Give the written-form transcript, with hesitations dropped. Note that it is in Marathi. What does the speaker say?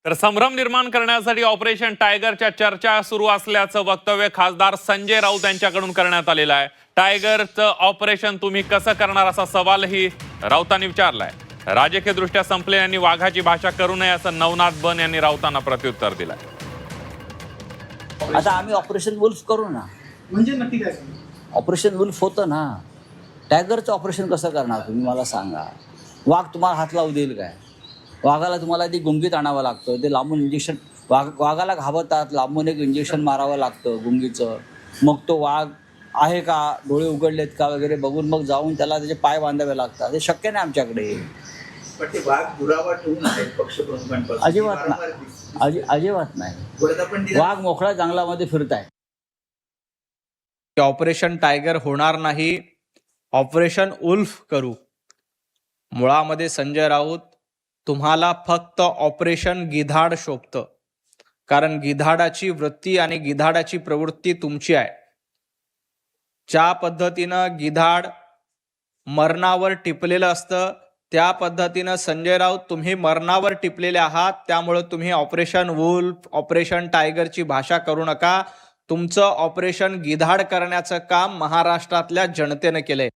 तर संभ्रम निर्माण करण्यासाठी ऑपरेशन टायगरच्या चर्चा सुरू असल्याचं वक्तव्य खासदार संजय राऊत यांच्याकडून करण्यात आलेलं आहे। टायगरचं ऑपरेशन तुम्ही कसं करणार असा सवालही राऊतांनी विचारलाय। राजकीय दृष्ट्या संपलेल्यांनी वाघाची भाषा करू नये असं नवनाथ बन यांनी राऊतांना प्रत्युत्तर दिलंय। आता आम्ही ऑपरेशन वुल्फ करू ना। म्हणजे नक्की काय ऑपरेशन वुल्फ होतं ना। टायगरचं ऑपरेशन कसं करणार तुम्ही मला सांगा। वाघ तुम्हाला हात लावू देईल काय? वाघाला तुम्हाला ती गुंगीत आणावं लागतं, ते लांबून इंजेक्शन वाघाला घाबरतात, लांबून एक इंजेक्शन मारावं लागतं गुंगीचं। मग तो वाघ आहे का, डोळे उघडलेत का वगैरे बघून मग जाऊन त्याला त्याचे पाय बांधावे लागतात। हे शक्य नाही आमच्याकडे। पण ते वाघ दुरावा ठेवून आहेत पक्षप्रमुखांपासून अजिबात नाही, अजिबात नाही। वाघ मोकळ्या जंगलामध्ये फिरताय। ऑपरेशन टायगर होणार नाही, ऑपरेशन उल्फ करू। मुळामध्ये संजय राऊत तुम्हाला फक्त ऑपरेशन गिधाड शोभतं, कारण गिधाडाची वृत्ती आणि गिधाडाची प्रवृत्ती तुमची आहे। ज्या पद्धतीनं गिधाड मरणावर टिपलेलं असतं त्या पद्धतीनं संजय राऊत तुम्ही मरणावर टिपलेले आहात। त्यामुळे तुम्ही ऑपरेशन वुल्फ, ऑपरेशन टायगरची भाषा करू नका। तुमचं ऑपरेशन गिधाड करण्याचं काम महाराष्ट्रातल्या जनतेने केलंय।